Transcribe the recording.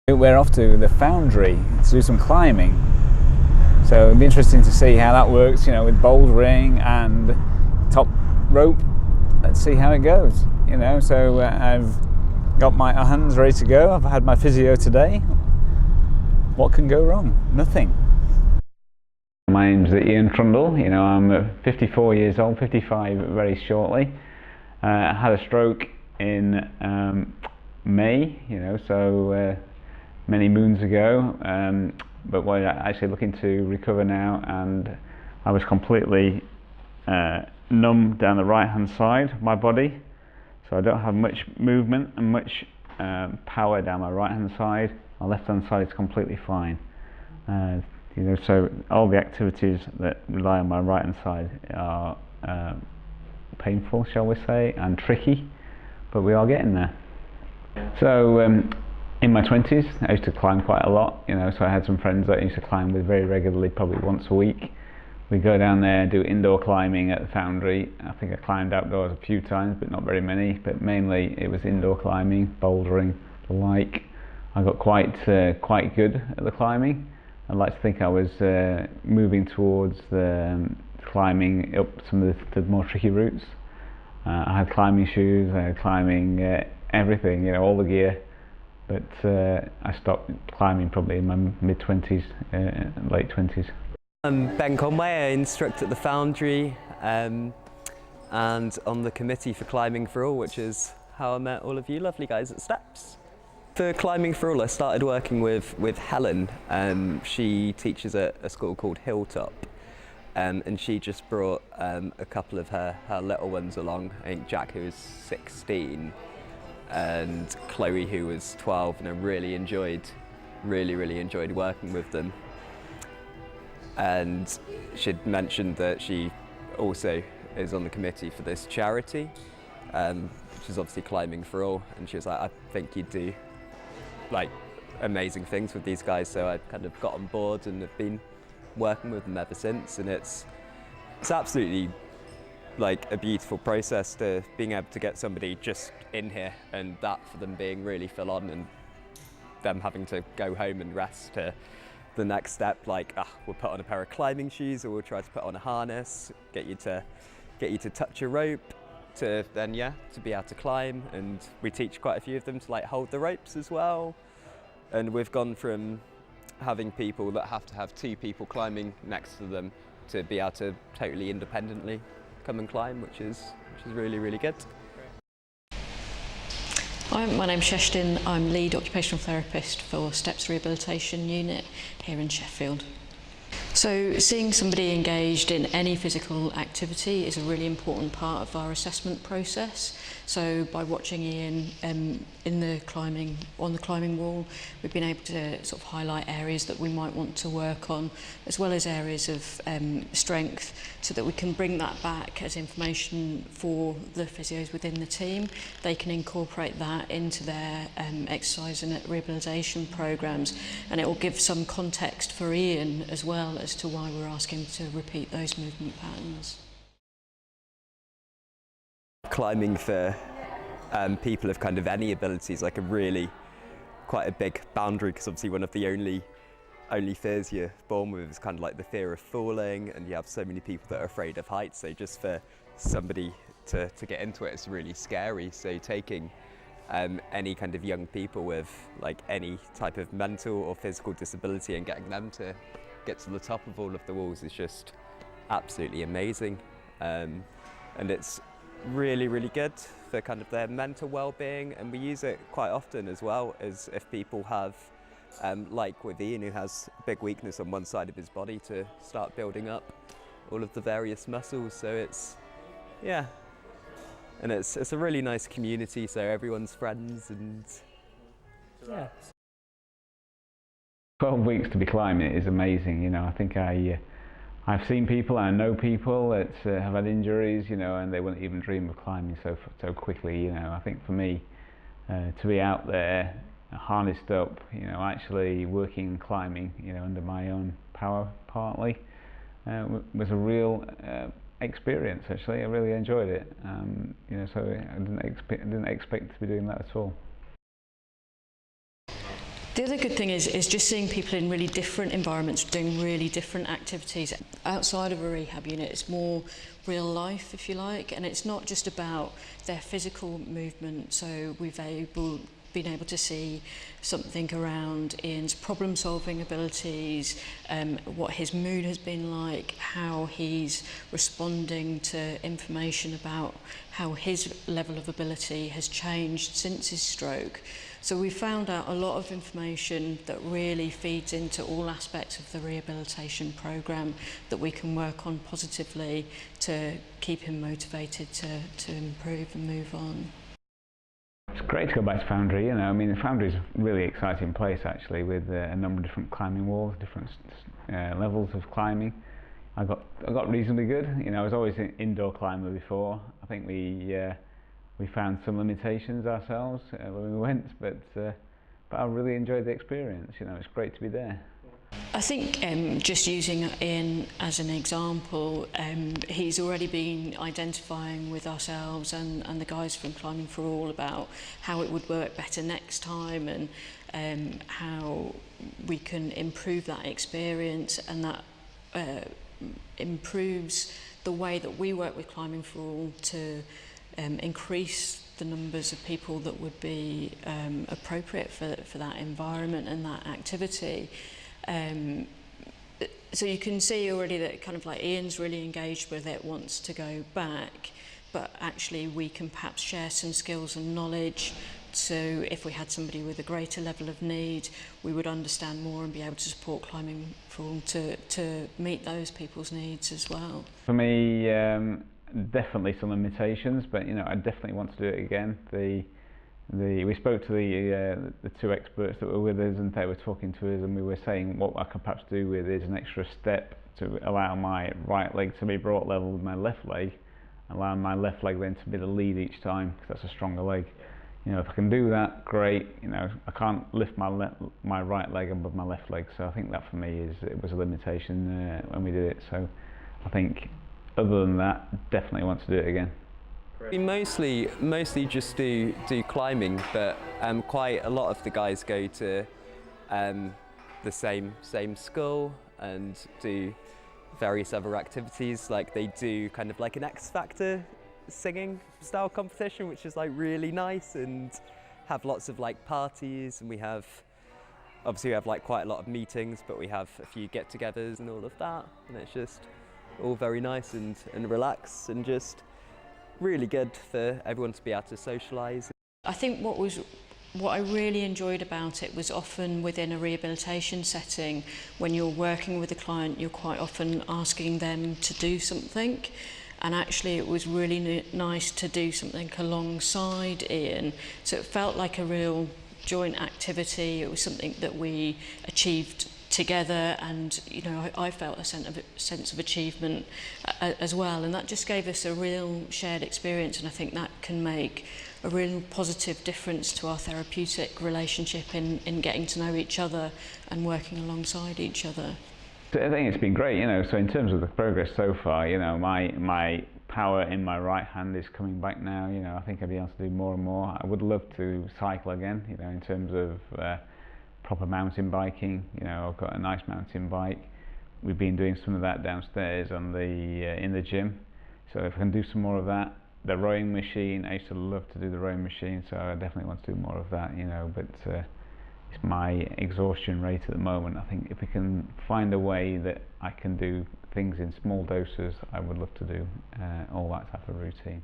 We're off to the Foundry to do some climbing, so it'll be interesting to see how that works, with bouldering and top rope. Let's see how it goes, so I've got my hands ready to go. I've had my physio today. What can go wrong? Nothing. My name's Ian Trundle. I'm 54 years old, 55 very shortly. I had a stroke in May, so many moons ago, but we're actually looking to recover now, and I was completely numb down the right hand side of my body, so I don't have much movement and much power down my right hand side. My left hand side is completely fine. So all the activities that rely on my right hand side are painful, shall we say, and tricky, but we are getting there. So in my 20s I used to climb quite a lot, so I had some friends that I used to climb with very regularly, probably once a week. We go down there, do indoor climbing at the Foundry. I think I climbed outdoors a few times, but not very many, but mainly it was indoor climbing, bouldering, the like. I got quite good at the climbing. I'd like to think I was moving towards the climbing up some of the more tricky routes. I had climbing shoes, I had climbing everything, all the gear, but I stopped climbing probably in my mid-20s, late 20s. I'm Ben Conway, I instruct at the Foundry and on the committee for Climbing for All, which is how I met all of you lovely guys at Steps. For Climbing for All, I started working with Helen. She teaches at a school called Hilltop, and she just brought a couple of her little ones along. I think Jack, who was 16, and Chloe, who was 12, and I really enjoyed working with them. And she'd mentioned that she also is on the committee for this charity, which is obviously Climbing for All, and she was like, I think you'd do amazing things with these guys, so I kind of got on board and have been working with them ever since. And it's absolutely a beautiful process to being able to get somebody just in here, and that for them being really full on and them having to go home and rest to the next step, we'll put on a pair of climbing shoes, or we'll try to put on a harness, get you to touch a rope, to then to be able to climb. And we teach quite a few of them to hold the ropes as well. And we've gone from having people that have to have two people climbing next to them to be able to totally independently come and climb, which is really, really good. Hi, my name's Sheffield. I'm lead occupational therapist for Steps Rehabilitation unit here in Sheffield. So seeing somebody engaged in any physical activity is a really important part of our assessment process. So by watching Ian on the climbing wall, we've been able to sort of highlight areas that we might want to work on, as well as areas of strength, so that we can bring that back as information for the physios within the team. They can incorporate that into their exercise and rehabilitation programs, and it will give some context for Ian as well as to why we're asking to repeat those movement patterns. Climbing for people of kind of any abilities, quite a big boundary, because obviously one of the only fears you're born with is kind of the fear of falling, and you have so many people that are afraid of heights, so just for somebody to get into it, it's really scary. So taking any kind of young people with any type of mental or physical disability and getting them to get to the top of all of the walls is just absolutely amazing, and it's really, really good for kind of their mental well-being. And we use it quite often as well, as if people have like with Ian, who has a big weakness on one side of his body, to start building up all of the various muscles. So it's and it's a really nice community, so everyone's friends, and 12 weeks to be climbing is amazing. I think I've seen people, and I know people that have had injuries, and they wouldn't even dream of climbing so quickly. I think for me, to be out there, harnessed up, actually working and climbing, under my own power partly, was a real experience. Actually, I really enjoyed it. So I didn't expect to be doing that at all. The other good thing is just seeing people in really different environments doing really different activities. Outside of a rehab unit, it's more real life, if you like, and it's not just about their physical movement. So we've been able to see something around Ian's problem-solving abilities, what his mood has been like, how he's responding to information about how his level of ability has changed since his stroke. So we found out a lot of information that really feeds into all aspects of the rehabilitation programme that we can work on positively to keep him motivated to improve and move on. It's great to go back to Foundry. I mean, Foundry is a really exciting place actually, with a number of different climbing walls, different levels of climbing. I got reasonably good. I was always an indoor climber before. I think we found some limitations ourselves when we went, but I really enjoyed the experience. It's great to be there. I think just using Ian as an example, he's already been identifying with ourselves and the guys from Climbing for All about how it would work better next time, and how we can improve that experience, and that improves the way that we work with Climbing for All to increase the numbers of people that would be appropriate for that environment and that activity. So you can see already that kind of like Ian's really engaged with it, wants to go back, but actually we can perhaps share some skills and knowledge. So if we had somebody with a greater level of need, we would understand more and be able to support Climbing for All to meet those people's needs as well. For me, definitely some limitations, but I definitely want to do it again. We spoke to the two experts that were with us, and they were talking to us, and we were saying what I could perhaps do with is an extra step to allow my right leg to be brought level with my left leg, allowing my left leg then to be the lead each time, because that's a stronger leg. If I can do that, great. I can't lift my right leg above my left leg, so I think that for me it was a limitation when we did it. So I think other than that, definitely want to do it again. We mostly just do climbing, but quite a lot of the guys go to the same school and do various other activities. Like they do kind of like an X Factor singing style competition, which is like really nice, and have lots of like parties, and we have like quite a lot of meetings, but we have a few get-togethers and all of that, and it's just all very nice and relaxed, and just really good for everyone to be able to socialise. I think what I really enjoyed about it was often within a rehabilitation setting, when you're working with a client, you're quite often asking them to do something, and actually it was really nice to do something alongside Ian. So it felt like a real joint activity. It was something that we achieved together, and I felt a sense of achievement as well, and that just gave us a real shared experience, and I think that can make a real positive difference to our therapeutic relationship in getting to know each other and working alongside each other. I think it's been great, so in terms of the progress so far, my power in my right hand is coming back now. I think I'll be able to do more and more. I would love to cycle again, in terms of proper mountain biking. I've got a nice mountain bike. We've been doing some of that downstairs in the gym. So if I can do some more of that. The rowing machine, I used to love to do the rowing machine, so I definitely want to do more of that, but it's my exhaustion rate at the moment. I think if we can find a way that I can do things in small doses, I would love to do all that type of routine.